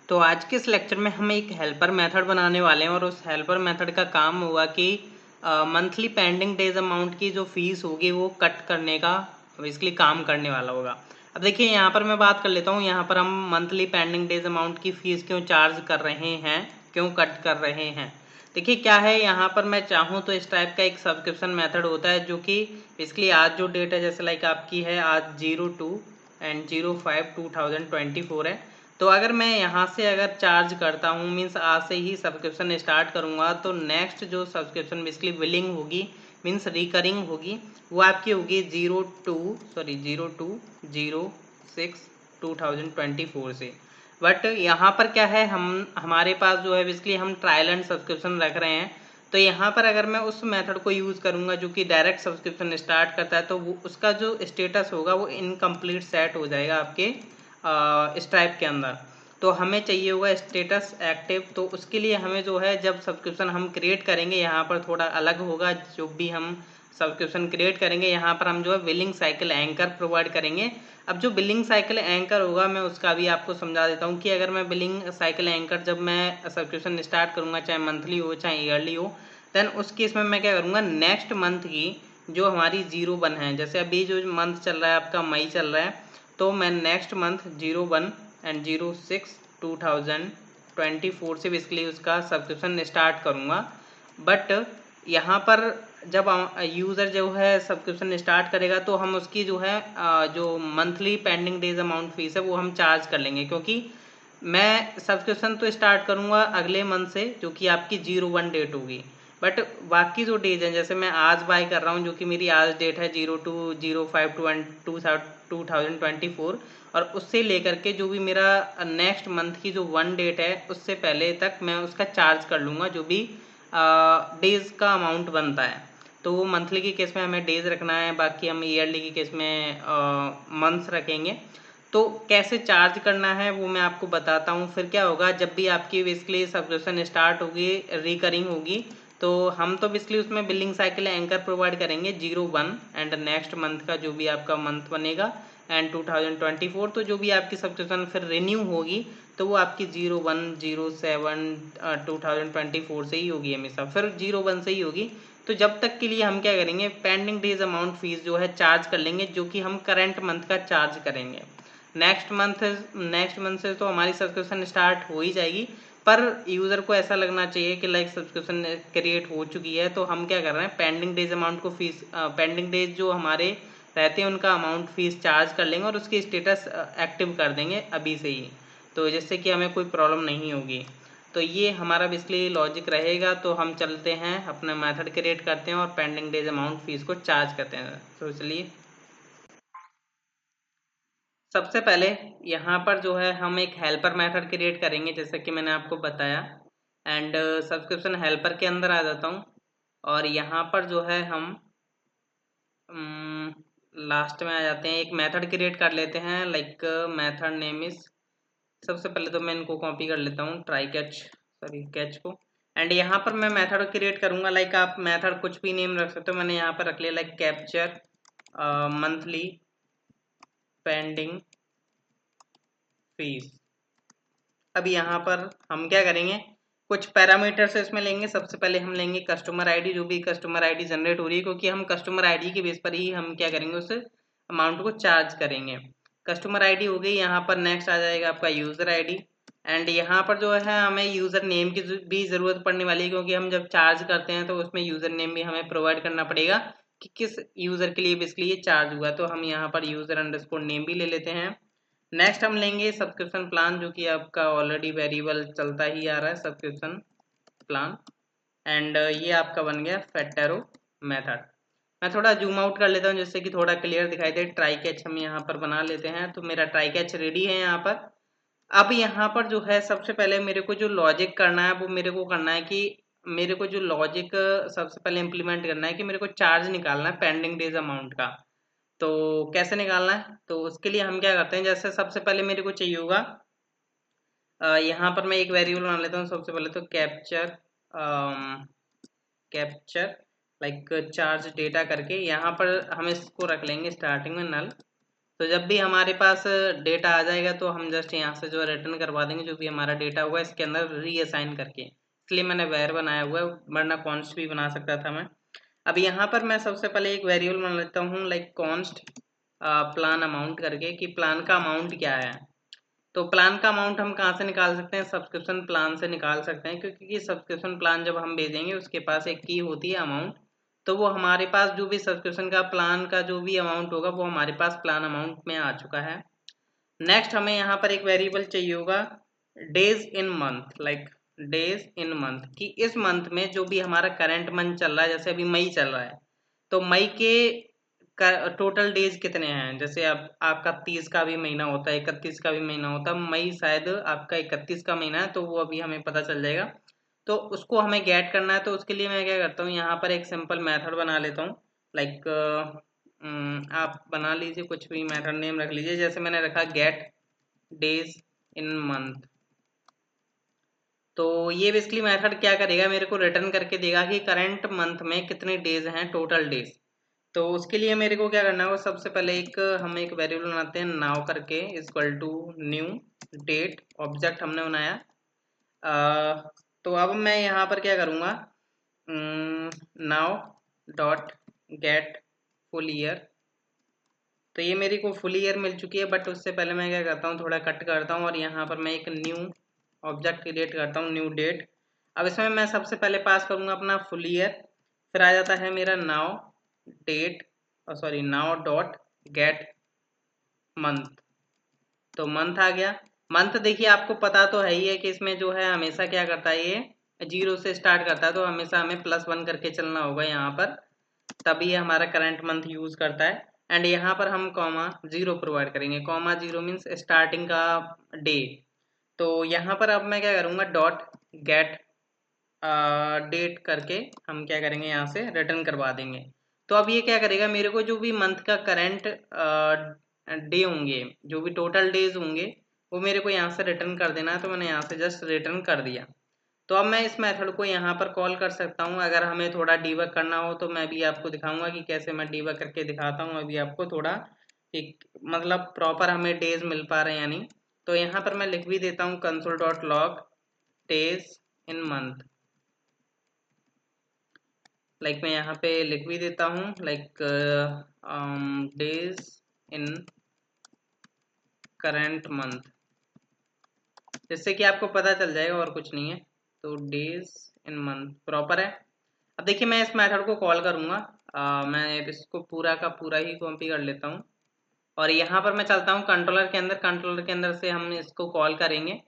तो आज के इस लेक्चर में हम एक हेल्पर मेथड बनाने वाले हैं और उस हेल्पर मेथड का काम होगा कि मंथली पेंडिंग डेज अमाउंट की जो फीस होगी वो कट करने का बेसिकली काम करने वाला होगा। अब देखिए यहाँ पर मैं बात कर लेता हूँ, यहाँ पर हम मंथली पेंडिंग डेज अमाउंट की फीस क्यों चार्ज कर रहे हैं, क्यों कट कर रहे हैं। देखिए क्या है, यहाँ पर मैं चाहूँ तो इस टाइप का एक सब्सक्रिप्शन मेथड होता है जो कि बेसिकली आज जो डेट है, जैसे लाइक आपकी है आज 02 एंड 05/2024 है। तो अगर मैं यहाँ से अगर चार्ज करता हूँ मीन्स आज से ही सब्सक्रिप्शन स्टार्ट करूँगा तो नेक्स्ट जो सब्सक्रिप्शन बेसिकली बिलिंग होगी मीन्स रिकरिंग होगी वो आपकी होगी 02/06/2024 से। बट यहाँ पर क्या है, हम हमारे पास जो है बेसिकली हम ट्रायल एंड सब्सक्रिप्शन रख रहे हैं। तो यहाँ पर अगर मैं उस मेथड को यूज़ करूँगा जो कि डायरेक्ट सब्सक्रिप्शन स्टार्ट करता है तो वो उसका जो स्टेटस होगा वो इनकम्प्लीट सेट हो जाएगा आपके इस टाइप के अंदर। तो हमें चाहिए होगा स्टेटस एक्टिव। तो उसके लिए हमें जो है जब सब्सक्रिप्शन हम क्रिएट करेंगे यहाँ पर थोड़ा अलग होगा। जो भी हम सब्सक्रिप्शन क्रिएट करेंगे यहाँ पर हम जो है बिलिंग साइकिल एंकर प्रोवाइड करेंगे। अब जो बिलिंग साइकिल एंकर होगा मैं उसका भी आपको समझा देता हूँ कि अगर मैं बिलिंग साइकिल एंकर जब मैं सब्सक्रिप्शन स्टार्ट करूँगा चाहे मंथली हो चाहे ईयरली हो, देन उस केस में मैं क्या करूँगा नेक्स्ट मंथ की जो हमारी 01 है, जैसे अभी जो मंथ चल रहा है आपका मई चल रहा है, तो मैं नेक्स्ट मंथ 01 एंड 06/2024 से बेसिकली उसका सब्सक्रिप्शन स्टार्ट करूँगा। बट यहाँ पर जब यूज़र जो है सब्सक्रिप्शन स्टार्ट करेगा तो हम उसकी जो है जो monthly pending days amount fees है वो हम चार्ज कर लेंगे, क्योंकि मैं सब्सक्रिप्शन तो स्टार्ट करूँगा अगले मंथ से जो कि आपकी 01 डेट होगी। बट बाकी जो डेज हैं, जैसे मैं आज बाय कर रहा हूँ जो कि मेरी आज डेट है 02/05/2024 और उससे लेकर के जो भी मेरा नेक्स्ट मंथ की जो 1 डेट है उससे पहले तक मैं उसका चार्ज कर लूँगा जो भी डेज का अमाउंट बनता है। तो वो मंथली के केस में हमें डेज रखना है, बाकी हम ईयरली के केस में मंथ्स रखेंगे। तो कैसे चार्ज करना है वो मैं आपको बताता हूँ। फिर क्या होगा, जब भी आपकी बेसिकली सब्सक्रिप्शन स्टार्ट होगी रिकरिंग होगी तो हम तो बेसिकली उसमें बिलिंग साइकिल एंकर प्रोवाइड करेंगे 01 एंड नेक्स्ट मंथ का जो भी आपका मंथ बनेगा एंड 2024। तो जो भी आपकी सब्सक्रिप्शन फिर रिन्यू होगी तो वो आपकी 01/07/2024 से ही होगी, हमेशा फिर 01 से ही होगी। तो जब तक के लिए हम क्या करेंगे पेंडिंग डेज अमाउंट फीस जो है चार्ज कर लेंगे जो कि हम करंट मंथ का चार्ज करेंगे। नेक्स्ट मंथ से तो हमारी सब्सक्रिप्शन स्टार्ट हो ही जाएगी, पर यूज़र को ऐसा लगना चाहिए कि लाइक सब्सक्रिप्शन क्रिएट हो चुकी है। तो हम क्या कर रहे हैं पेंडिंग डेज अमाउंट को फीस पेंडिंग डेज जो हमारे रहते हैं उनका अमाउंट फीस चार्ज कर लेंगे और उसकी स्टेटस एक्टिव कर देंगे अभी से ही, तो जिससे कि हमें कोई प्रॉब्लम नहीं होगी। तो ये हमारा बेसिकली लॉजिक रहेगा। तो हम चलते हैं अपना मेथड क्रिएट करते हैं और पेंडिंग डेज अमाउंट फीस को चार्ज करते हैं। तो चलिए सबसे पहले यहाँ पर जो है हम एक हेल्पर मेथड क्रिएट करेंगे जैसे कि मैंने आपको बताया। एंड सब्सक्रिप्शन हेल्पर के अंदर आ जाता हूँ और यहाँ पर जो है हम लास्ट में आ जाते हैं, एक मेथड क्रिएट कर लेते हैं लाइक मेथड नेम इज। सबसे पहले तो मैं इनको कॉपी कर लेता हूँ ट्राई कैच सॉरी कैच को। एंड यहाँ पर मैं मेथड क्रिएट करूँगा लाइक आप मेथड कुछ भी नेम रख सकते हो, मैंने यहाँ पर रख लिया like capture monthly pending fees. अब यहाँ पर हम क्या करेंगे कुछ पैरामीटर्स इसमें लेंगे। सबसे पहले हम लेंगे कस्टमर आईडी, जो भी कस्टमर आईडी जनरेट हो रही है, क्योंकि हम कस्टमर आईडी के बेस पर ही हम क्या करेंगे उस अमाउंट को चार्ज करेंगे। कस्टमर आईडी हो गई। यहाँ पर नेक्स्ट आ जाएगा आपका यूज़र आईडी। एंड यहाँ पर जो है हमें यूज़र नेम की भी ज़रूरत पड़ने वाली है, क्योंकि हम जब चार्ज करते हैं तो उसमें यूज़र नेम भी हमें प्रोवाइड करना पड़ेगा कि किस यूज़र के लिए बेसिकली ये चार्ज हुआ। तो हम यहाँ पर यूज़र अंडरस्कोर नेम भी ले लेते हैं। नेक्स्ट हम लेंगे सब्सक्रिप्शन प्लान, जो कि आपका ऑलरेडी वेरिएबल चलता ही आ रहा है सब्सक्रिप्शन प्लान। एंड ये आपका बन गया फेटेरो मेथड। मैं थोड़ा जूम आउट कर लेता हूँ जिससे कि थोड़ा क्लियर दिखाई दे। ट्राई कैच हम यहाँ पर बना लेते हैं। तो मेरा ट्राई कैच रेडी है यहाँ पर। अब यहाँ पर जो है सबसे पहले मेरे को जो लॉजिक करना है वो मेरे को करना है कि मेरे को जो लॉजिक सबसे पहले इम्प्लीमेंट करना है कि मेरे को चार्ज निकालना है पेंडिंग डेज अमाउंट का। तो कैसे निकालना है, तो उसके लिए हम क्या करते हैं, जैसे सबसे पहले मेरे को चाहिए होगा यहाँ पर मैं एक वेरिएबल बना लेता हूँ। सबसे पहले तो कैप्चर लाइक चार्ज डेटा करके यहाँ पर हम इसको रख लेंगे स्टार्टिंग में नल। तो जब भी हमारे पास डेटा आ जाएगा तो हम जस्ट यहाँ से जो है रिटर्न करवा देंगे जो भी हमारा डेटा हुआ इसके अंदर रीअसाइन करके। इसलिए मैंने वेर बनाया हुआ है, वरना कॉन्स्ट भी बना सकता था मैं। अब यहाँ पर मैं सबसे पहले एक वेरिएबल बना लेता हूँ लाइक कॉन्स्ट प्लान अमाउंट करके, कि प्लान का अमाउंट क्या है। तो प्लान का अमाउंट हम कहाँ से निकाल सकते हैं, सब्सक्रिप्शन प्लान से निकाल सकते हैं, क्योंकि सब्सक्रिप्शन प्लान जब हम भेजेंगे उसके पास एक की होती है अमाउंट, तो वो हमारे पास जो भी सब्सक्रिप्शन का प्लान का जो भी अमाउंट होगा वो हमारे पास प्लान अमाउंट में आ चुका है। नेक्स्ट हमें यहाँ पर एक वेरिएबल चाहिए होगा days in month, like days in month, कि इस मंथ में जो भी हमारा करंट मंथ चल रहा है, जैसे अभी मई चल रहा है तो मई के टोटल डेज कितने हैं। जैसे अब आपका 30 का भी महीना होता है, 31 का भी महीना होता है, मई शायद आपका 31 का महीना है, तो वो अभी हमें पता चल जाएगा। तो उसको हमें गेट करना है, तो उसके लिए मैं क्या करता हूँ, यहाँ पर एक सिंपल मेथड बना लेता हूँ। लाइक आप बना लीजिए, कुछ भी मेथड नेम रख लीजिए, जैसे मैंने रखा गेट डेज इन मंथ। तो ये बेसिकली मेथड क्या करेगा, मेरे को रिटर्न करके देगा कि करंट मंथ में कितने डेज हैं, टोटल डेज। तो उसके लिए मेरे को क्या करना होगा, सबसे पहले हम एक वेरिएबल बनाते हैं नाउ करके, equal to new date object हमने बनाया। तो अब मैं यहाँ पर क्या करूँगा, now dot get full year. तो ये मेरे को फुल ईयर मिल चुकी है, बट उससे पहले मैं क्या करता हूँ, थोड़ा कट करता हूँ और यहाँ पर मैं एक न्यू ऑब्जेक्ट क्रिएट करता हूँ, न्यू डेट। अब इसमें मैं सबसे पहले पास करूँगा अपना फुल ईयर, फिर आ जाता है मेरा now date, sorry now dot get month. तो मंथ आ गया। मंथ देखिए आपको पता तो है ही है कि इसमें जो है हमेशा क्या करता है, ये 0 से स्टार्ट करता है, तो हमेशा हमें +1 करके चलना होगा यहाँ पर, तभी ये हमारा करंट मंथ यूज करता है। एंड यहाँ पर हम कॉमा 0 प्रोवाइड करेंगे, कॉमा 0 मीन्स स्टार्टिंग का डे। तो यहाँ पर अब मैं क्या करूँगा, डॉट गेट डेट करके हम क्या करेंगे, यहाँ से रिटर्न करवा देंगे। तो अब ये क्या करेगा, मेरे को जो भी मंथ का करंट डे होंगे, जो भी टोटल डेज होंगे, वो मेरे को यहाँ से रिटर्न कर देना है। तो मैंने यहाँ से जस्ट रिटर्न कर दिया। तो अब मैं इस मेथड को यहाँ पर कॉल कर सकता हूँ। अगर हमें थोड़ा डीबग करना हो तो मैं भी आपको दिखाऊंगा कि कैसे मैं डीबग करके दिखाता हूँ अभी आपको थोड़ा, एक मतलब प्रॉपर हमें डेज मिल पा रहे हैं या नहीं। तो यहाँ पर मैं लिख भी देता हूँ console dot log days in month. Like मैं यहाँ पे लिख भी देता हूँ like days in current month, जिससे कि आपको पता चल जाएगा और कुछ नहीं है। तो डेज इन मंथ प्रॉपर है। अब देखिए मैं इस मेथड को कॉल करूँगा, मैं इसको पूरा का पूरा ही कॉपी कर लेता हूँ और यहाँ पर मैं चलता हूँ कंट्रोलर के अंदर। कंट्रोलर के अंदर से हम इसको कॉल करेंगे।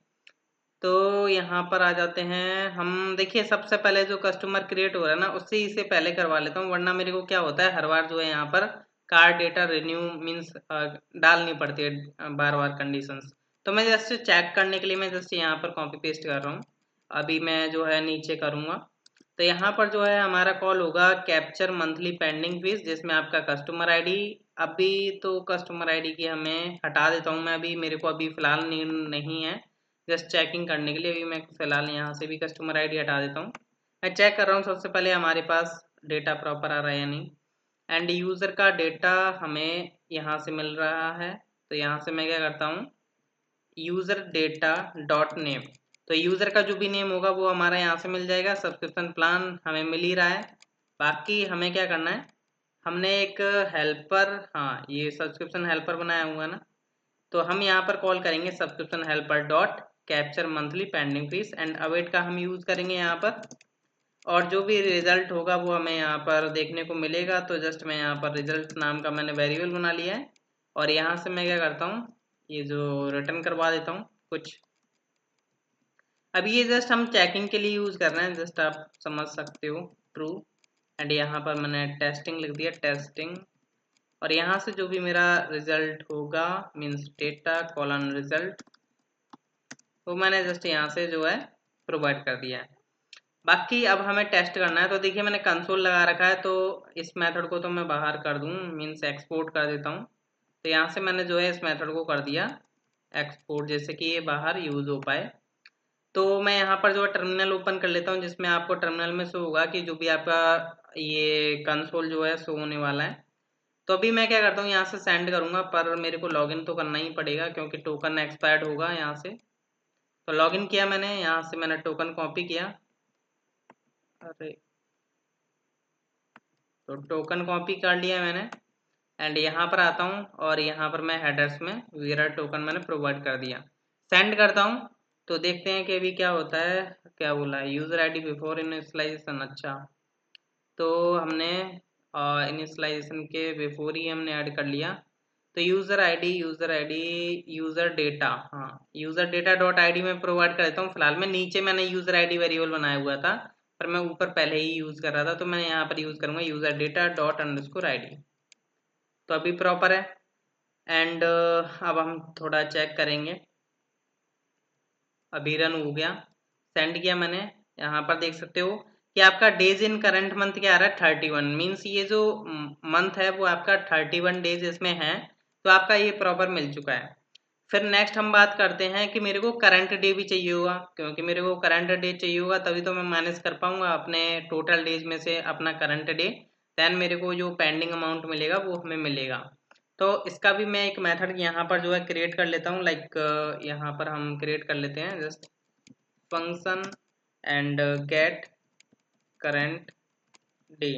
तो यहाँ पर आ जाते हैं हम। देखिए सबसे पहले जो कस्टमर क्रिएट हो रहा है ना, उससे इसे पहले करवा लेता हूँ, वरना मेरे को क्या होता है हर बार जो है यहाँ पर कार्ड डेटा रिन्यू मीन्स डालनी पड़ती है बार बार कंडीशंस। तो मैं जस्ट चेक करने के लिए मैं जस्ट यहाँ पर कॉपी पेस्ट कर रहा हूँ। अभी मैं जो है नीचे करूँगा, तो यहाँ पर जो है हमारा कॉल होगा कैप्चर मंथली पेंडिंग फीस, जिसमें आपका कस्टमर आईडी। अभी तो कस्टमर आईडी की हमें हटा देता हूँ मैं, अभी मेरे को अभी फ़िलहाल नहीं है, जस्ट चेकिंग करने के लिए। अभी मैं फ़िलहाल यहाँ से भी कस्टमर आईडी हटा देता हूँ। मैं चेक कर रहा हूँ सबसे पहले हमारे पास डेटा प्रॉपर आ रहा है या नहीं। एंड यूज़र का डेटा हमें यहाँ से मिल रहा है। तो यहाँ से मैं क्या करता हूँ, यूज़र डेटा डॉट नेम। तो यूज़र का जो भी नेम होगा वो हमारा यहाँ से मिल जाएगा। सब्सक्रिप्शन प्लान हमें मिल ही रहा है। बाकी हमें क्या करना है, हमने एक हेल्पर, हाँ ये सब्सक्रिप्शन हेल्पर बनाया हुआ ना, तो हम यहाँ पर कॉल करेंगे subscription helper dot capture monthly pending fees and await का हम यूज़ करेंगे यहाँ पर। और जो भी रिजल्ट होगा वो हमें यहाँ पर देखने को मिलेगा। तो जस्ट मैं यहाँ पर रिजल्ट नाम का मैंने वेरिएबल बना लिया है और यहाँ से मैं क्या करता हूँ, ये जो रिटर्न करवा देता हूँ कुछ। अब ये जस्ट हम चेकिंग के लिए यूज़ कर रहे हैं, जस्ट आप समझ सकते हो, ट्रू। एंड यहाँ पर मैंने टेस्टिंग लिख दिया, टेस्टिंग। और यहाँ से जो भी मेरा रिजल्ट होगा मीन्स डेटा कॉलन रिजल्ट, वो मैंने जस्ट यहाँ से जो है प्रोवाइड कर दिया है। बाकी अब हमें टेस्ट करना है। तो देखिए मैंने कंसोल लगा रखा है, तो इस मेथड को तो मैं बाहर कर दूँ, मीन्स एक्सपोर्ट कर देता हूँ। तो यहाँ से मैंने जो है इस मेथड को कर दिया एक्सपोर्ट, जैसे कि ये बाहर यूज़ हो पाए। तो मैं यहाँ पर जो है टर्मिनल ओपन कर लेता हूँ, जिसमें आपको टर्मिनल में शो होगा कि जो भी आपका ये कंसोल जो है शो होने वाला है। तो अभी मैं क्या करता हूँ, यहाँ से सेंड करूँगा, पर मेरे को लॉगिन तो करना ही पड़ेगा क्योंकि टोकन एक्सपायर्ड होगा यहाँ से। तो लॉगिन किया मैंने, यहाँ से मैंने टोकन कॉपी किया, अरे तो टोकन कॉपी कर लिया मैंने, एंड यहाँ पर आता हूँ और यहाँ पर मैं हेडर्स में वीरा टोकन मैंने प्रोवाइड कर दिया। सेंड करता हूँ तो देखते हैं कि अभी क्या होता है। क्या बोला है, यूज़र आईडी बिफोर इनिशियलाइजेशन। अच्छा, तो हमने इनिशियलाइजेशन के बिफोर ही हमने ऐड कर लिया। तो यूज़र आईडी यूज़र डेटा, हाँ user data dot I D में प्रोवाइड कर देता हूँ। फिलहाल में नीचे मैंने यूज़र आईडी वेरिएबल बनाया हुआ था, पर मैं ऊपर पहले ही यूज़ कर रहा था, तो मैं यहाँ पर यूज़ करूँगा user data dot underscore I D. तो अभी प्रॉपर है। एंड अब हम थोड़ा चेक करेंगे। अभी रन हो गया, सेंड किया मैंने। यहाँ पर देख सकते हो कि आपका डेज इन करंट मंथ क्या आ रहा है, 31 मीन्स ये जो मंथ है वो आपका 31 डेज इसमें है। तो आपका ये प्रॉपर मिल चुका है। फिर नेक्स्ट हम बात करते हैं कि मेरे को करंट डे भी चाहिए होगा, क्योंकि मेरे को करंट डे चाहिए होगा तभी तो मैं माइनस कर पाऊंगा अपने टोटल डेज में से अपना करंट डे। देन मेरे को जो पेंडिंग अमाउंट मिलेगा वो हमें मिलेगा। तो इसका भी मैं एक मेथड यहाँ पर जो है क्रिएट कर लेता हूँ। लाइक यहाँ पर हम क्रिएट कर लेते हैं just function and get current day.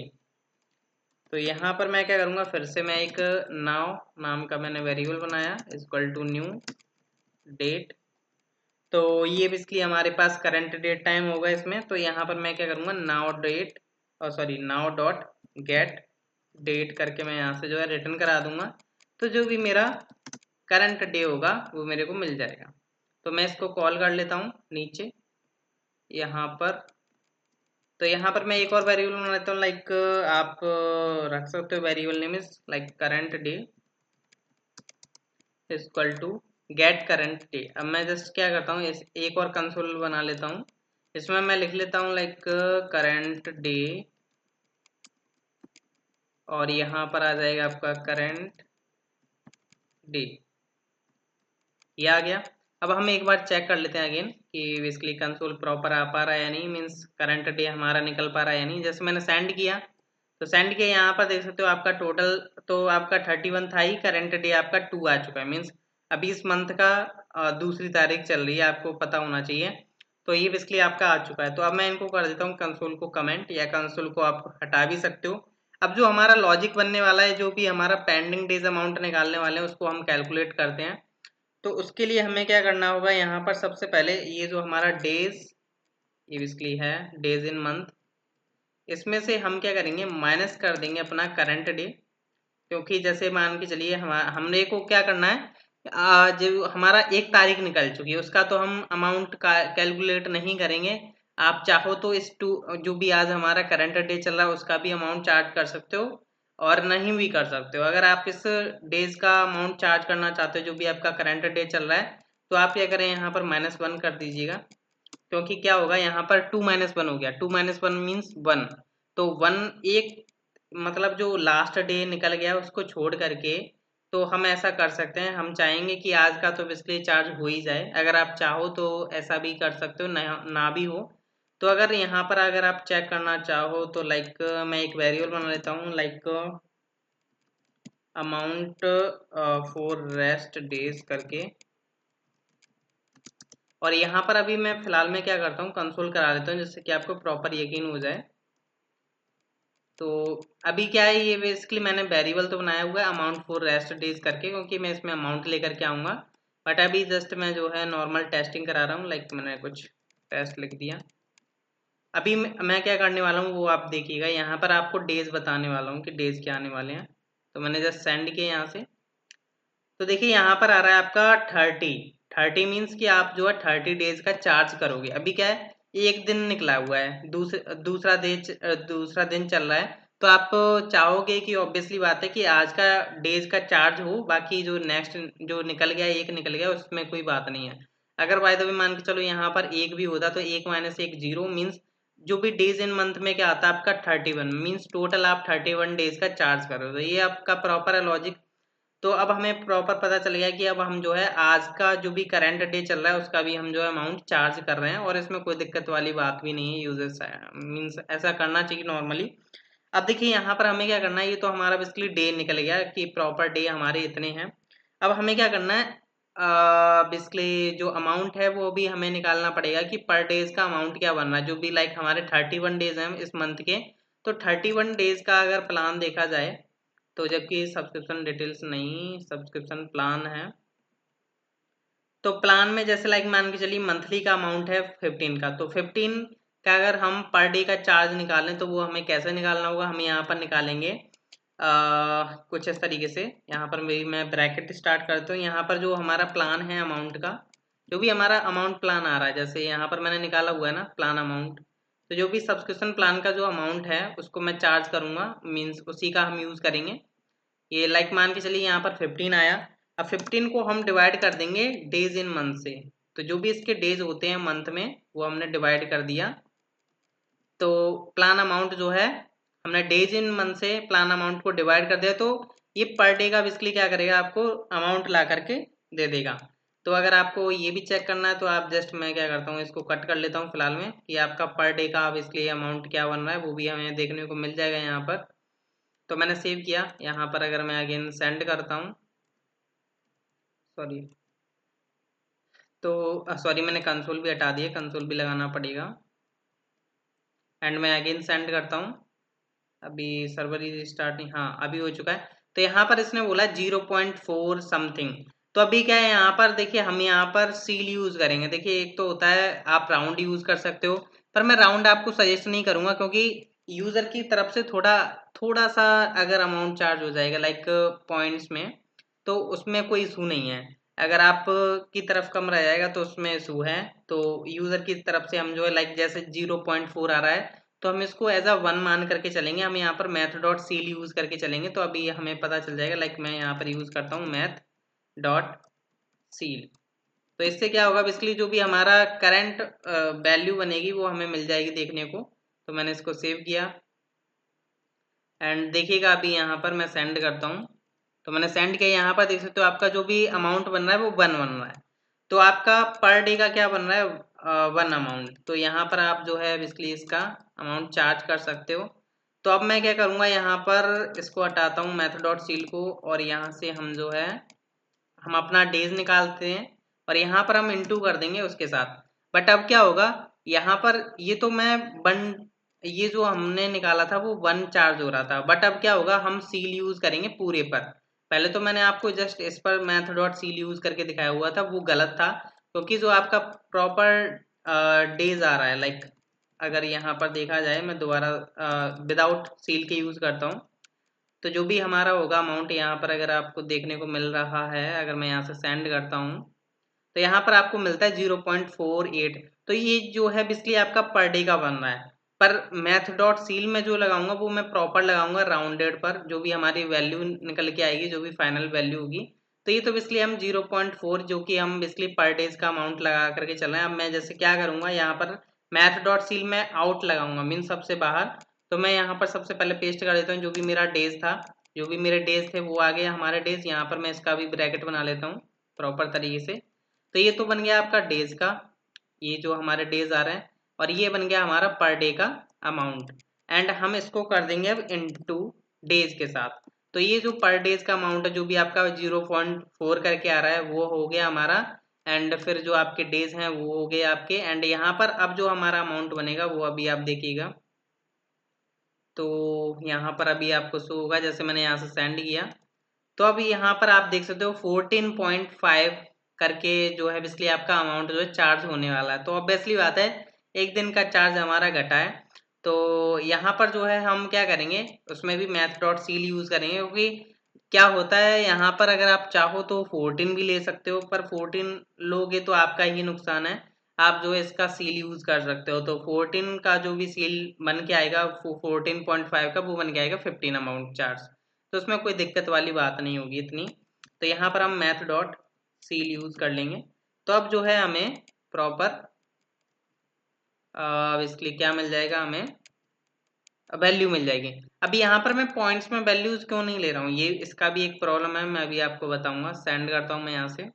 तो यहाँ पर मैं क्या करूँगा, फिर से मैं एक नाउ नाम का मैंने वेरिएबल बनाया इक्वल टू न्यू डेट। तो ये बेसिकली हमारे पास करंट डेट टाइम होगा इसमें। तो यहाँ पर मैं क्या करूँगा, नाउ डेट और sorry now dot get date करके मैं यहाँ से जो है रिटर्न करा दूंगा। तो जो भी मेरा करंट डे होगा वो मेरे को मिल जाएगा। तो मैं इसको कॉल कर लेता हूँ नीचे यहाँ पर। तो यहाँ पर मैं एक और वेरिएबल बना लेता हूँ। लाइक आप रख सकते हो variable name is like current day equal to get current day. अब मैं जस्ट क्या करता हूँ, इस एक और कंसोल बना लेता हूँ। इसमें मैं लिख लेता हूँ लाइक करंट डे और यहाँ पर आ जाएगा आपका करंट डे। ये आ गया। अब हम एक बार चेक कर लेते हैं अगेन कि बेसिकली कंसोल प्रॉपर आ पा रहा है या नहीं, मीन्स करंट डे हमारा निकल पा रहा है या नहीं। जैसे मैंने सेंड किया, तो सेंड किया यहाँ पर देख सकते हो आपका टोटल तो आपका 31 था ही, करंट डे आपका 2 आ चुका है। मीन्स अभी इस मंथ का दूसरी तारीख चल रही है, आपको पता होना चाहिए। तो ये बेसिकली आपका आ चुका है। तो अब मैं इनको कर देता हूँ कंसोल को कमेंट, या कंसोल को आप हटा भी सकते हो। अब जो हमारा लॉजिक बनने वाला है, जो भी हमारा पेंडिंग डेज अमाउंट निकालने वाले हैं, उसको हम कैलकुलेट करते हैं। तो उसके लिए हमें क्या करना होगा, यहाँ पर सबसे पहले ये जो हमारा डेज ये बेसिकली है डेज इन मंथ, इसमें से हम क्या करेंगे, माइनस कर देंगे अपना करंट डे। क्योंकि जैसे मान के चलिए हमने को क्या करना है, जो हमारा एक तारीख निकल चुकी है उसका तो हम अमाउंट का कैलकुलेट नहीं करेंगे। आप चाहो तो इस टू जो भी आज हमारा करंट डे चल रहा है उसका भी अमाउंट चार्ज कर सकते हो और नहीं भी कर सकते हो। अगर आप इस डेज का अमाउंट चार्ज करना चाहते हो जो भी आपका करंट डे चल रहा है, तो आप क्या करें, यहाँ पर -1 कर दीजिएगा। क्योंकि क्या होगा, यहाँ पर 2-1 हो गया, 2-1 मीन्स 1। तो 1 एक मतलब जो लास्ट डे निकल गया उसको छोड़ करके तो हम ऐसा कर सकते हैं। हम चाहेंगे कि आज का तो बेसिकली चार्ज हो ही जाए। अगर आप चाहो तो ऐसा भी कर सकते हो, ना भी हो तो अगर यहाँ पर अगर आप चेक करना चाहो तो लाइक मैं एक वेरिएबल बना लेता हूँ like amount for rest days करके। और यहाँ पर अभी मैं फिलहाल में क्या करता हूँ, कंसोल करा लेता हूँ जिससे कि आपको प्रॉपर यकीन हो जाए। तो अभी क्या है, ये बेसिकली मैंने वेरिएबल तो बनाया हुआ है अमाउंट फॉर रेस्ट डेज करके, क्योंकि मैं इसमें अमाउंट लेकर के आऊँगा। बट अभी जस्ट मैं जो है नॉर्मल टेस्टिंग करा रहा हूँ। लाइक मैंने कुछ टेस्ट लिख दिया। अभी मैं क्या करने वाला हूँ वो आप देखिएगा। यहाँ पर आपको डेज बताने वाला हूँ कि डेज क्या आने वाले हैं। तो मैंने जस्ट सेंड किया यहाँ से। तो देखिए यहाँ पर आ रहा है आपका 30 मीन्स कि आप जो है 30 डेज का चार्ज करोगे। अभी क्या है, एक दिन निकला हुआ है, दूसरा दिन चल रहा है। तो आप चाहोगे कि ऑब्वियसली बात है कि आज का डेज का चार्ज हो, बाकी जो नेक्स्ट जो निकल गया एक निकल गया उसमें कोई बात नहीं है। अगर बाय द वे मान के चलो यहाँ पर एक भी होता तो 1 - 1 0 मीन्स जो भी डेज इन मंथ में क्या आता है आपका 31 मीन्स टोटल आप 31 डेज का चार्ज करो। तो ये आपका प्रॉपर है लॉजिक। तो अब हमें प्रॉपर पता चल गया कि अब हम जो है आज का जो भी करंट डे चल रहा है उसका भी हम जो है अमाउंट चार्ज कर रहे हैं, और इसमें कोई दिक्कत वाली बात भी नहीं है। यूजर्स मीन्स ऐसा करना चाहिए नॉर्मली। अब देखिए यहाँ पर हमें क्या करना है, ये तो हमारा बेसिकली डे निकल गया कि प्रॉपर डे हमारे इतने हैं। अब हमें क्या करना है, बेसिकली जो अमाउंट है वो भी हमें निकालना पड़ेगा कि पर डेज का अमाउंट क्या बन रहा है, जो भी लाइक हमारे 31 डेज हैं इस मंथ के। तो 31 डेज का अगर प्लान देखा जाए तो, जबकि सब्सक्रिप्शन डिटेल्स नहीं, सब्सक्रिप्शन प्लान है, तो प्लान में जैसे लाइक मान के चलिए मंथली का अमाउंट है 15 का, तो 15 का अगर हम पर डे का चार्ज निकालें तो वो हमें कैसे निकालना होगा, हम यहाँ पर निकालेंगे कुछ इस तरीके से। यहाँ पर मैं ब्रैकेट स्टार्ट करता हूँ। यहाँ पर जो हमारा प्लान है अमाउंट का, जो भी हमारा अमाउंट प्लान आ रहा है, जैसे यहाँ पर मैंने निकाला हुआ है ना प्लान अमाउंट, तो जो भी सब्सक्रिप्शन प्लान का जो अमाउंट है उसको मैं चार्ज करूँगा, मीन्स उसी का हम यूज़ करेंगे। ये लाइक मान के चलिए यहाँ पर 15 आया। अब 15 को हम डिवाइड कर देंगे डेज इन मंथ से, तो जो भी इसके डेज होते हैं मंथ में वो हमने डिवाइड कर दिया। तो प्लान अमाउंट जो है हमने डेज इन मंथ से प्लान अमाउंट को डिवाइड कर दिया, तो ये पर डे का बेसिकली क्या करेगा, आपको अमाउंट ला करके दे देगा। तो अगर आपको ये भी चेक करना है तो आप जस्ट, मैं क्या करता हूँ इसको कट कर लेता हूँ फिलहाल में, कि आपका पर डे का बेसिकली अमाउंट क्या बन रहा है वो भी हमें देखने को मिल जाएगा यहाँ पर। तो मैंने सेव किया। यहाँ पर अगर मैं अगेन सेंड करता हूँ, सॉरी, तो सॉरी मैंने कंसोल भी हटा दिया, कंसोल भी लगाना पड़ेगा। एंड मैं अगेन सेंड करता हूँ। अभी सर्वर ही स्टार्ट नहीं, हाँ अभी हो चुका है। तो यहाँ पर इसने बोला 0.4 समथिंग। तो अभी क्या है, यहाँ पर देखिए हम यहाँ पर सील यूज करेंगे। देखिए एक तो होता है आप राउंड यूज कर सकते हो, पर मैं राउंड आपको सजेस्ट नहीं करूंगा, क्योंकि यूजर की तरफ से थोड़ा थोड़ा सा अगर अमाउंट चार्ज हो जाएगा लाइक पॉइंट्स में, तो उसमें कोई इशू नहीं है। अगर आप की तरफ कम रह जाएगा तो उसमें इशू है। तो यूजर की तरफ से हम जो है लाइक जैसे 0.4 आ रहा है तो हम इसको एज अ 1 मान करके चलेंगे। हम यहाँ पर मैथ डॉट सील यूज करके चलेंगे, तो अभी हमें पता चल जाएगा। लाइक मैं यहाँ पर यूज करता हूँ मैथ डॉट सील। तो इससे क्या होगा, बेसिकली जो भी हमारा करंट वैल्यू बनेगी वो हमें मिल जाएगी देखने को। तो मैंने इसको सेव किया एंड देखिएगा अभी यहाँ पर मैं सेंड करता हूँ। तो मैंने सेंड किया, यहाँ पर देख सकते हो आपका जो भी अमाउंट बन रहा है वो 1 बन रहा है। तो आपका पर डे का क्या बन रहा है, 1 अमाउंट। तो यहाँ पर आप जो है बेसिकली इसका अमाउंट चार्ज कर सकते हो। तो अब मैं क्या करूँगा, यहाँ पर इसको हटाता हूँ मैथ डॉट सील को, और यहाँ से हम जो है हम अपना डेज निकालते हैं और यहाँ पर हम इंटू कर देंगे उसके साथ। बट अब क्या होगा, यहाँ पर ये तो मैं वन, ये जो हमने निकाला था वो 1 चार्ज हो रहा था, बट अब क्या होगा हम सील यूज करेंगे पूरे पर। पहले तो मैंने आपको जस्ट इस पर मैथ डॉट सील यूज करके दिखाया हुआ था, वो गलत था, क्योंकि जो आपका प्रॉपर डेज आ रहा है, लाइक अगर यहाँ पर देखा जाए, मैं दोबारा विदाउट सील के यूज करता हूँ, तो जो भी हमारा होगा अमाउंट यहाँ पर अगर आपको देखने को मिल रहा है, अगर मैं यहाँ से सेंड करता हूँ तो यहाँ पर आपको मिलता है 0.48। तो ये जो है बेसिकली आपका पर डे का बन रहा है। पर मैथ डॉट सील में जो लगाऊंगा वो मैं प्रॉपर लगाऊंगा राउंडेड पर, जो भी हमारी वैल्यू निकल के आएगी, जो भी फाइनल वैल्यू होगी। तो ये तो बेसिकली हम 0.4 जो कि हम बेसिकली पर डेज का अमाउंट लगा करके चल रहे हैं। अब मैं जैसे क्या करूंगा, यहाँ पर मैथ डॉट सील में आउट लगाऊंगा, मीन सबसे बाहर। तो मैं यहाँ पर सबसे पहले पेस्ट कर देता हूँ जो भी मेरा डेज था, जो भी मेरे डेज थे वो आ गए हमारे डेज। यहाँ पर मैं इसका भी ब्रैकेट बना लेता हूँ प्रॉपर तरीके से। तो ये तो बन गया आपका डेज का, ये जो हमारे डेज आ रहे हैं, और ये बन गया हमारा पर डे का अमाउंट। एंड हम इसको कर देंगे अब इनटू डेज के साथ। तो ये जो पर डेज का अमाउंट है, जो भी आपका 0.4 करके आ रहा है वो हो गया हमारा। एंड फिर जो आपके डेज हैं वो हो गए आपके। एंड यहाँ पर अब जो हमारा अमाउंट बनेगा वो अभी आप देखिएगा। तो यहाँ पर अभी आपको शो होगा, जैसे मैंने यहाँ से सेंड किया, तो अभी यहाँ पर आप देख सकते हो 14.5 करके जो है बेसिकली आपका अमाउंट जो है चार्ज होने वाला है। तो ऑब्वियसली बात है एक दिन का चार्ज हमारा घटा है। तो यहाँ पर जो है हम क्या करेंगे, उसमें भी मैथ डॉट सील यूज करेंगे, क्योंकि क्या होता है यहाँ पर अगर आप चाहो तो 14 भी ले सकते हो, पर 14 लोगे तो आपका ही नुकसान है। आप जो है इसका सील यूज कर सकते हो। तो 14 का जो भी सील बन के आएगा 14.5 का वो बन के आएगा 15 अमाउंट चार्ज। तो उसमें कोई दिक्कत वाली बात नहीं होगी इतनी। तो यहाँ पर हम मैथ डॉट सील यूज कर लेंगे। तो अब जो है हमें प्रॉपर इसके लिए क्या मिल जाएगा, हमें वैल्यू मिल जाएगी। अभी यहाँ पर मैं पॉइंट्स में वैल्यूज क्यों नहीं ले रहा हूँ, ये इसका भी एक प्रॉब्लम है, मैं अभी आपको बताऊंगा। सेंड करता हूँ मैं यहाँ से।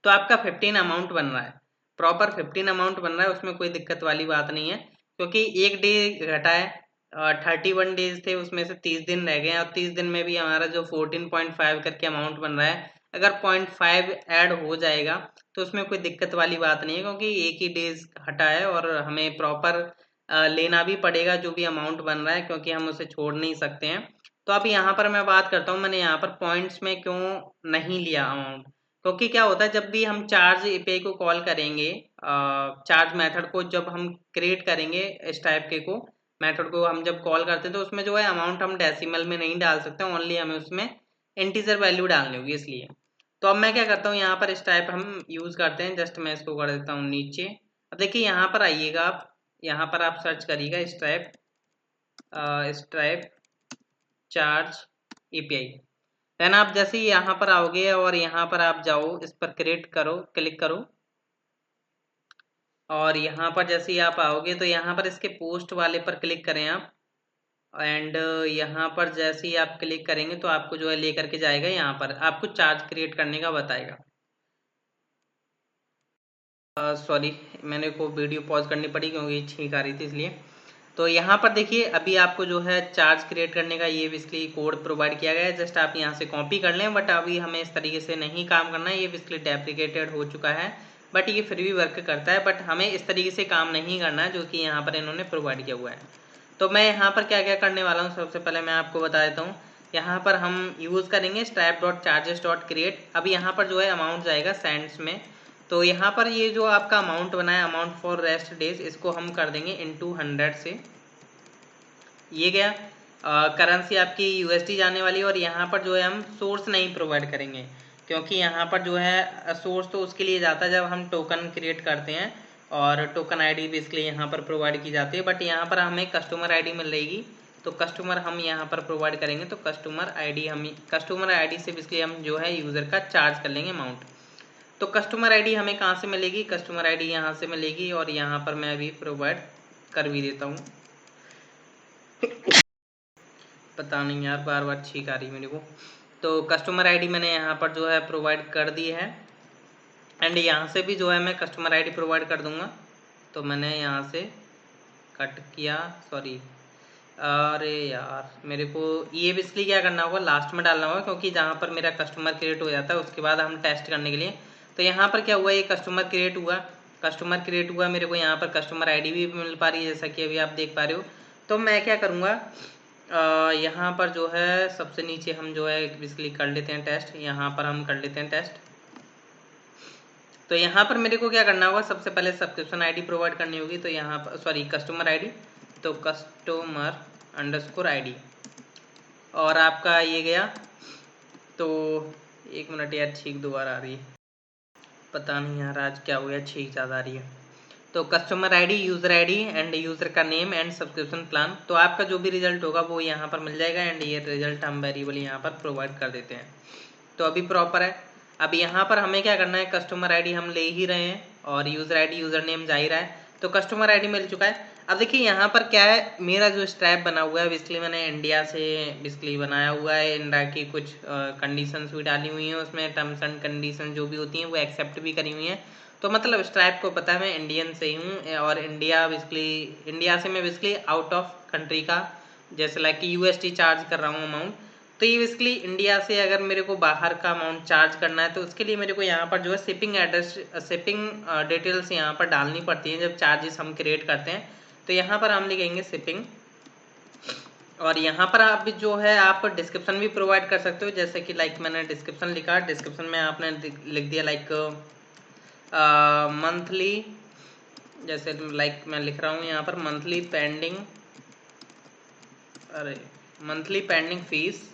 तो आपका 15 अमाउंट बन रहा है, प्रॉपर 15 अमाउंट बन रहा है, उसमें कोई दिक्कत वाली बात नहीं है, क्योंकि एक डे घटा है 31 डेज थे, उसमें से 30 दिन रह गए और 30 दिन में भी हमारा जो 14.5 करके अमाउंट बन रहा है, अगर 0.5 ऐड हो जाएगा तो उसमें कोई दिक्कत वाली बात नहीं है, क्योंकि एक ही डेज हटा है और हमें प्रॉपर लेना भी पड़ेगा जो भी अमाउंट बन रहा है, क्योंकि हम उसे छोड़ नहीं सकते हैं। तो अब यहाँ पर मैं बात करता हूँ मैंने यहाँ पर पॉइंट्स में क्यों नहीं लिया अमाउंट, क्योंकि क्या होता है जब भी हम चार्ज पे को कॉल करेंगे, चार्ज मेथड को जब हम क्रिएट करेंगे इस टाइप के को मेथड को हम जब कॉल करते हैं तो उसमें जो है अमाउंट हम डेसिमल में नहीं डाल सकते, ओनली हमें उसमें इंटीजर वैल्यू डालनी होगी इसलिए। तो अब मैं क्या करता हूँ यहाँ पर इस टाइप हम यूज़ करते हैं, जस्ट मैं इसको कर देता हूँ नीचे। अब देखिए यहाँ पर आइएगा आप, यहाँ पर आप सर्च करिएगा स्ट्राइप चार्ज एपीआई। देन आप जैसे ही यहाँ पर आओगे और यहाँ पर आप जाओ, इस पर क्रिएट करो, क्लिक करो और यहाँ पर जैसे ही आप आओगे तो यहाँ पर इसके पोस्ट वाले पर क्लिक करें आप, एंड यहाँ पर जैसे ही आप क्लिक करेंगे तो आपको जो है लेकर के जाएगा, यहाँ पर आपको चार्ज क्रिएट करने का बताएगा। सॉरी मैंने को वीडियो पॉज करनी पड़ी क्योंकि छींक आ रही थी इसलिए। तो यहाँ पर देखिए अभी आपको जो है चार्ज क्रिएट करने का ये बेसिकली कोड प्रोवाइड किया गया है, जस्ट आप यहाँ से कॉपी कर लें, बट अभी हमें इस तरीके से नहीं काम करना है, ये बेसिकली डेप्रिकेटेड हो चुका है, बट ये फिर भी वर्क करता है, बट हमें इस तरीके से काम नहीं करना है जो कि यहाँ पर इन्होंने प्रोवाइड किया हुआ है। तो मैं यहाँ पर क्या क्या करने वाला हूँ, सबसे पहले मैं आपको बता देता हूँ। यहाँ पर हम यूज़ करेंगे stripe.charges.create। अब यहाँ पर जो है अमाउंट जाएगा सेंड्स में, तो यहाँ पर ये जो आपका अमाउंट बना है अमाउंट फॉर रेस्ट डेज, इसको हम कर देंगे इनटू 100 से, ये गया। करेंसी आपकी यूएसडी जाने वाली, और यहाँ पर जो है हम सोर्स नहीं प्रोवाइड करेंगे, क्योंकि यहाँ पर जो है सोर्स तो उसके लिए जाता है जब हम टोकन क्रिएट करते हैं, और टोकन आईडी बेसिकली यहाँ पर प्रोवाइड की जाती है, बट यहाँ पर हमें कस्टमर आईडी मिल रहेगी, तो कस्टमर हम यहाँ पर प्रोवाइड करेंगे। तो कस्टमर आईडी से बेसिकली हम जो है यूज़र का चार्ज कर लेंगे अमाउंट। तो कस्टमर आईडी हमें कहाँ से मिलेगी, कस्टमर आईडी यहाँ से मिलेगी, और यहाँ पर मैं अभी प्रोवाइड कर भी देता हूँ। पता नहीं यार बार बार छींक आ रही मेरे को। तो कस्टमर आईडी मैंने यहाँ पर जो है प्रोवाइड कर दी है, एंड यहाँ से भी जो है मैं कस्टमर आईडी प्रोवाइड कर दूँगा। तो मैंने यहाँ से कट किया, सॉरी, अरे यार मेरे को ये बेसिकली क्या करना होगा, लास्ट में डालना होगा, क्योंकि जहाँ पर मेरा कस्टमर क्रिएट हो जाता है उसके बाद हम टेस्ट करने के लिए। तो यहाँ पर क्या हुआ, ये कस्टमर क्रिएट हुआ, मेरे को यहाँ पर कस्टमर आईडी भी मिल पा रही है जैसा कि अभी आप देख पा रहे हो। तो मैं क्या करूँगा, यहाँ पर जो है सबसे नीचे हम जो है बेसिकली कर लेते हैं टेस्ट, यहाँ पर हम कर लेते हैं टेस्ट। तो यहाँ पर मेरे को क्या करना होगा, सबसे पहले सब्सक्रिप्शन आईडी प्रोवाइड करनी होगी, तो यहाँ पर सॉरी कस्टमर आईडी, तो कस्टमर_आईडी और आपका ये गया। तो एक मिनट यार, छींक दोबारा आ रही है, पता नहीं यार आज क्या हो गया, छींक ज़्यादा आ रही है। तो customer ID, user ID end user का नेम एंड सब्सक्रिप्शन प्लान, तो आपका जो भी रिजल्ट होगा वो यहाँ पर मिल जाएगा, एंड ये रिजल्ट हम वेरिएबल यहाँ पर प्रोवाइड कर देते हैं। तो अभी प्रॉपर है। अब यहाँ पर हमें क्या करना है, कस्टमर आईडी हम ले ही रहे हैं और यूज़र आईडी यूज़र नेम जा ही रहा है, तो कस्टमर आईडी मिल चुका है। अब देखिए यहाँ पर क्या है, मेरा जो स्ट्रैप बना हुआ है बेसिकली मैंने इंडिया से बेसिकली बनाया हुआ है, इंडिया की कुछ कंडीशंस भी डाली हुई हैं उसमें, टर्म्स एंड कंडीशन जो भी होती हैं वो एक्सेप्ट भी करी हुई हैं। तो मतलब स्ट्रैप को पता है मैं इंडियन से ही हूँ, और इंडिया से मैं बेसिकली आउट ऑफ कंट्री का, जैसे लाइक कि यूएसडी चार्ज कर रहा हूँ अमाउंट। तो ये बेसिकली इंडिया से अगर मेरे को बाहर का अमाउंट चार्ज करना है तो उसके लिए मेरे को यहाँ पर जो है शिपिंग डिटेल्स यहाँ पर डालनी पड़ती हैं जब चार्जेस हम क्रिएट करते हैं। तो यहाँ पर हम लिखेंगे शिपिंग, और यहाँ पर आप जो है आप डिस्क्रिप्शन भी प्रोवाइड कर सकते हो, जैसे कि लाइक मैंने डिस्क्रिप्शन लिखा, डिस्क्रिप्शन में आपने लिख दिया लाइक मंथली, जैसे लाइक मैं लिख रहा हूँ यहाँ पर मंथली पेंडिंग फीस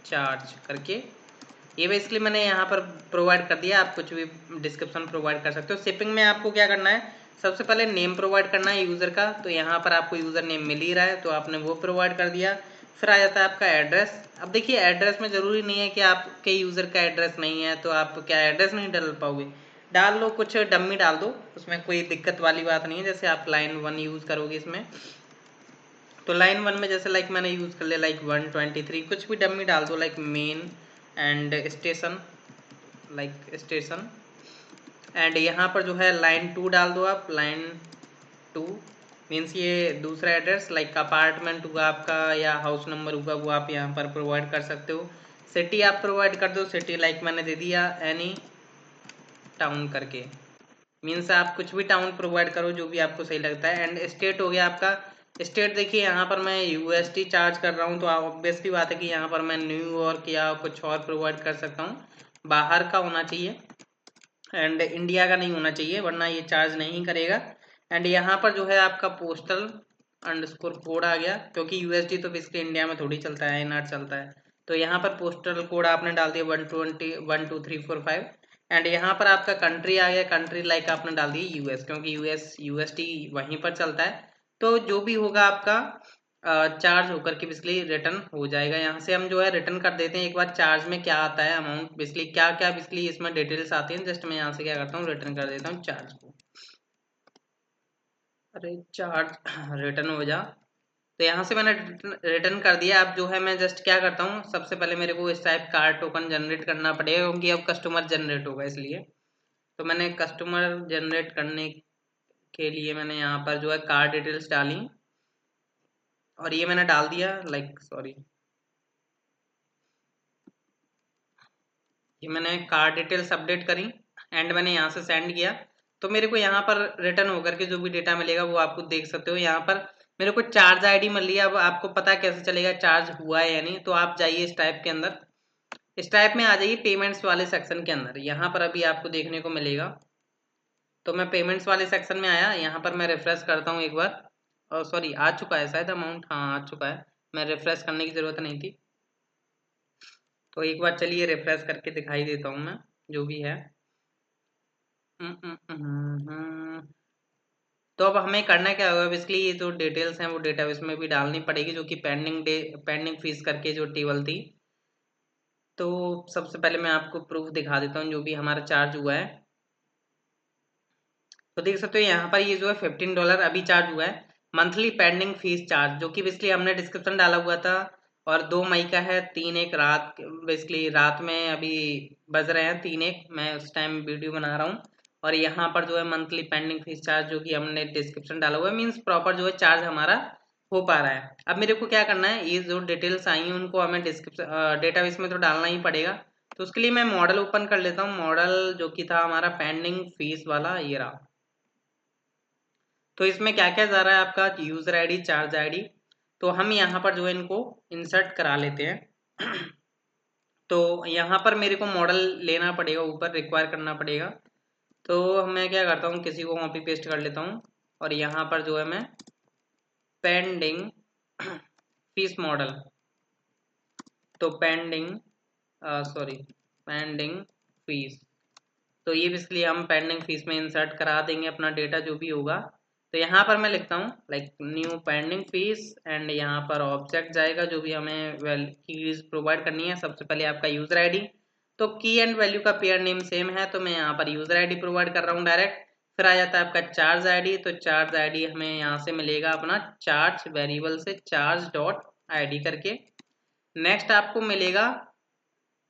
चार्ज करके, ये बेसिकली मैंने यहाँ पर प्रोवाइड कर दिया। आप कुछ भी डिस्क्रिप्शन प्रोवाइड कर सकते हो। शिपिंग में आपको क्या करना है, सबसे पहले नेम प्रोवाइड करना है यूज़र का, तो यहाँ पर आपको यूज़र नेम मिल ही रहा है तो आपने वो प्रोवाइड कर दिया। फिर आ जाता है आपका एड्रेस। अब देखिए एड्रेस में ज़रूरी नहीं है कि आपके यूज़र का एड्रेस नहीं है तो आप क्या एड्रेस नहीं डाल पाओगे, डाल लो, कुछ डम्मी डाल दो, उसमें कोई दिक्कत वाली बात नहीं है। जैसे आप लाइन 1 यूज़ करोगे इसमें, तो लाइन 1 में जैसे लाइक मैंने यूज़ कर लिया लाइक 123, कुछ भी डम्मी डाल दो like main and station, like station. And यहाँ पर जो है लाइन 2 डाल दो आप, लाइन 2 मीन्स ये दूसरा एड्रेस लाइक अपार्टमेंट हुआ आपका या हाउस नंबर हुआ वो आप यहाँ पर प्रोवाइड कर सकते हो। सिटी आप प्रोवाइड कर दो, सिटी लाइक मैंने दे दिया एनी टाउन करके, मीन्स आप कुछ भी टाउन प्रोवाइड करो जो भी आपको सही लगता है। एंड स्टेट हो गया आपका, स्टेट देखिए यहाँ पर मैं यूएसटी चार्ज कर रहा हूँ तो ऑब्वियस की बात है कि यहाँ पर मैं न्यूयॉर्क या कुछ और प्रोवाइड कर सकता हूँ, बाहर का होना चाहिए एंड इंडिया का नहीं होना चाहिए वरना ये चार्ज नहीं करेगा। एंड यहाँ पर जो है आपका पोस्टल अंडरस्कोर कोड आ गया, क्योंकि यूएसडी तो बेसिकली इंडिया में थोड़ी चलता है, एनआर चलता है। तो यहाँ पर पोस्टल कोड आपने डाल दिया 12345 एंड यहाँ पर आपका कंट्री आ गया, कंट्री लाइक आपने डाल दी यूएस, क्योंकि यूएसडी वहीं पर चलता है। तो जो भी होगा आपका चार्ज होकर के बेसिकली रिटर्न हो जाएगा। यहाँ से हम जो है रिटर्न कर देते हैं। एक बार चार्ज में क्या आता है अमाउंट, बेसिकली क्या क्या बेसिकली इसमें डिटेल्स आती हैं, जस्ट मैं यहाँ से क्या करता हूँ रिटर्न कर देता हूँ चार्ज को। अरे चार्ज रिटर्न हो जा, तो यहाँ से मैंने रिटर्न कर दिया। अब जो है मैं जस्ट क्या करता हूँ, सबसे पहले मेरे को इस टाइप कार टोकन जनरेट करना पड़ेगा क्योंकि अब कस्टमर जनरेट होगा इसलिए। तो मैंने कस्टमर जनरेट करने के लिए मैंने यहाँ पर जो है कार डिटेल्स डाली और ये मैंने डाल दिया लाइक सॉरी, ये मैंने कार डिटेल्स अपडेट करी एंड मैंने यहाँ से सेंड किया। तो मेरे को यहाँ पर रिटर्न होकर के जो भी डेटा मिलेगा वो आपको देख सकते हो। यहाँ पर मेरे को चार्ज आईडी मिल रही है। अब आपको पता कैसे चलेगा चार्ज हुआ है या नहीं, तो आप जाइए इस टाइप के अंदर, इस टाइप में आ जाइए पेमेंट्स वाले सेक्शन के अंदर। यहाँ पर अभी आपको देखने को मिलेगा, तो मैं पेमेंट्स वाले सेक्शन में आया, यहाँ पर मैं रिफ्रेश करता हूँ एक बार, और सॉरी आ चुका है शायद अमाउंट, हाँ आ चुका है, मैं रिफ्रेश करने की ज़रूरत नहीं थी। तो एक बार चलिए रिफ्रेश करके दिखाई देता हूँ मैं जो भी है। तो अब हमें करना क्या होगा, बेसिकली ये जो डिटेल्स हैं वो डेटाबेस में भी डालनी पड़ेगी, जो कि पेंडिंग फीस करके जो टेबल थी। तो सबसे पहले मैं आपको प्रूफ दिखा देता हूँ जो भी हमारा चार्ज हुआ है। तो देख सकते हो यहाँ पर ये जो है $15 अभी चार्ज हुआ है, मंथली पेंडिंग फीस चार्ज, जो कि बेसिकली हमने डिस्क्रिप्शन डाला हुआ था। और 2 मई का है, 3 1 रात, बेसिकली रात में अभी बज रहे हैं 3 1, मैं उस टाइम वीडियो बना रहा हूँ। और यहाँ पर जो है मंथली पेंडिंग फीस चार्ज जो कि हमने डिस्क्रिप्शन डाला हुआ है, मीन्स प्रॉपर जो है चार्ज हमारा हो पा रहा है। अब मेरे को क्या करना है, ये जो डिटेल्स आई हैं उनको हमें डिस्क्रिप्शन डेटाबेस में तो डालना ही पड़ेगा। तो उसके लिए मैं मॉडल ओपन कर लेता हूँ, मॉडल जो कि था हमारा पेंडिंग फीस वाला, ये रहा। तो इसमें क्या क्या जा रहा है आपका यूजर आईडी, चार्ज आईडी, तो हम यहाँ पर जो है इनको इंसर्ट करा लेते हैं। तो यहाँ पर मेरे को मॉडल लेना पड़ेगा, ऊपर रिक्वायर करना पड़ेगा। तो मैं क्या करता हूँ, किसी को कॉपी पेस्ट कर लेता हूँ और यहाँ पर जो है मैं पेंडिंग फीस मॉडल, तो पेंडिंग फीस, तो ये बेसिकली हम पेंडिंग फीस में इंसर्ट करा देंगे अपना डेटा जो भी होगा। तो यहाँ पर मैं लिखता हूँ like new pending fees and यहाँ पर ऑब्जेक्ट जाएगा जो भी हमें कीज प्रोवाइड करनी है। सबसे पहले आपका यूजर आईडी, तो की एंड वैल्यू का पेयर नेम सेम है तो मैं यहाँ पर यूजर आईडी प्रोवाइड कर रहा हूँ डायरेक्ट। फिर आ जाता है आपका चार्ज आईडी, तो चार्ज आईडी हमें यहाँ से मिलेगा अपना चार्ज वेरिएबल से चार्ज डॉट आई करके। नेक्स्ट आपको मिलेगा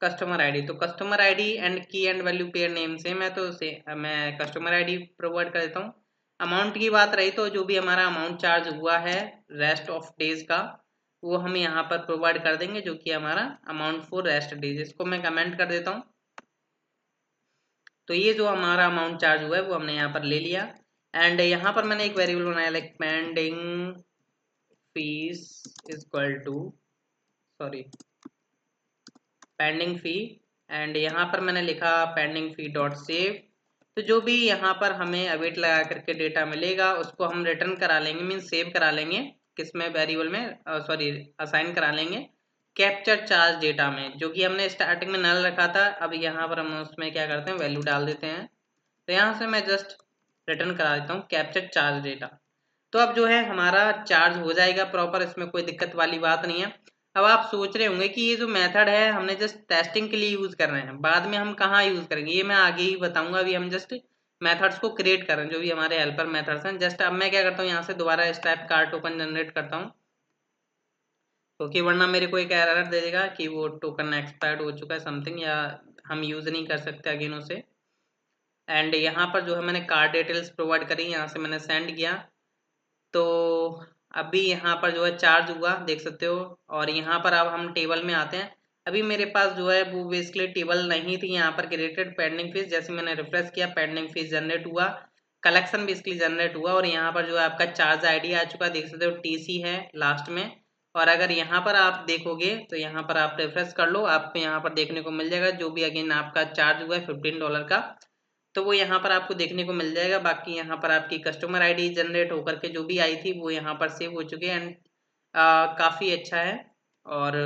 कस्टमर आईडी, तो कस्टमर आईडी एंड की and value pair name same है तो मैं कस्टमर आईडी प्रोवाइड कर देता हूँ। अमाउंट की बात रही तो जो भी हमारा अमाउंट चार्ज हुआ है रेस्ट ऑफ डेज का, वो हम यहाँ पर प्रोवाइड कर देंगे, जो कि हमारा अमाउंट फॉर रेस्ट डेज, इसको मैं कमेंट कर देता हूँ। तो ये जो हमारा अमाउंट चार्ज हुआ है वो हमने यहाँ पर ले लिया। एंड यहाँ पर मैंने एक वेरिएबल बनाया like pending fees equal to pending fee, and यहाँ पर मैंने लिखा पेंडिंग फी डॉट सेव। तो जो भी यहाँ पर हमें अवेट लगा करके डेटा मिलेगा उसको हम रिटर्न करा लेंगे, मीन सेव करा लेंगे, किसमें वेरिएबल में असाइन करा लेंगे कैप्चर चार्ज डेटा में, जो कि हमने स्टार्टिंग में नल रखा था। अब यहाँ पर हम उसमें क्या करते हैं वैल्यू डाल देते हैं। तो यहाँ से मैं जस्ट रिटर्न करा देता हूँ कैप्चर चार्ज डेटा। तो अब जो है हमारा चार्ज हो जाएगा प्रॉपर, इसमें कोई दिक्कत वाली बात नहीं है। अब आप सोच रहे होंगे कि ये जो मेथड है हमने जस्ट टेस्टिंग के लिए यूज कर रहे हैं, बाद में हम कहाँ यूज करेंगे ये मैं आगे ही बताऊंगा। अभी हम जस्ट मेथड्स को क्रिएट कर रहे हैं जो भी हमारे हेल्पर मेथड्स हैं। जस्ट अब मैं क्या करता हूँ, यहाँ से दोबारा इस टाइप कार टोकन जनरेट करता हूँ, क्योंकि वरना मेरे को एक एरर दे देगा कि वो टोकन एक्सपायर्ड हो चुका है समथिंग, या हम यूज नहीं कर सकते अगेन उसे। एंड यहाँ पर जो है मैंने कार्ड डिटेल्स प्रोवाइड करी, यहाँ से मैंने सेंड किया। तो अभी यहाँ पर जो है चार्ज हुआ देख सकते हो। और यहाँ पर अब हम टेबल में आते हैं। अभी मेरे पास जो है वो बेसिकली टेबल नहीं थी यहाँ पर क्रिएटेड पेंडिंग फीस। जैसे मैंने रिफ्रेश किया पेंडिंग फीस जनरेट हुआ, कलेक्शन बेसिकली जनरेट हुआ और यहाँ पर जो है आपका चार्ज आईडी आ चुका है देख सकते हो, टीसी है लास्ट में। और अगर यहाँ पर आप देखोगे तो यहाँ पर आप रिफ्रेश कर लो, आपको यहाँ पर देखने को मिल जाएगा जो भी अगेन आपका चार्ज हुआ है $15 का, तो वो यहाँ पर आपको देखने को मिल जाएगा। बाकी यहाँ पर आपकी कस्टमर आईडी जनरेट होकर के जो भी आई थी वो यहाँ पर सेव हो चुकी है एंड काफ़ी अच्छा है। और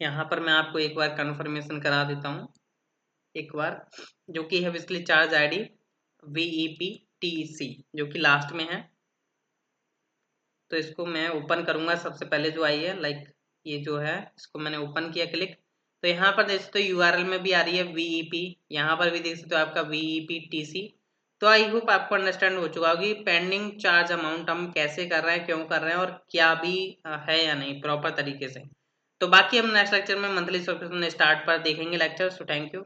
यहाँ पर मैं आपको एक बार कन्फर्मेशन करा देता हूँ एक बार, जो कि है बेसिकली चार्ज आईडी VEPTC जो कि लास्ट में है। तो इसको मैं ओपन करूंगा, सबसे पहले जो आई है लाइक ये जो है इसको मैंने ओपन किया क्लिक, तो यहाँ पर देख सकते हो URL में भी आ रही है VEP, यहाँ पर भी देख सकते हो आपका VEPTC। तो आई होप आपको अंडरस्टैंड हो चुका होगा कि पेंडिंग चार्ज अमाउंट हम कैसे कर रहे हैं, क्यों कर रहे हैं और क्या भी है या नहीं प्रॉपर तरीके से। तो बाकी हम नेक्स्ट लेक्चर में मंथली सब्सक्रिप्शन स्टार्ट पर देखेंगे लेक्चर। So thank you.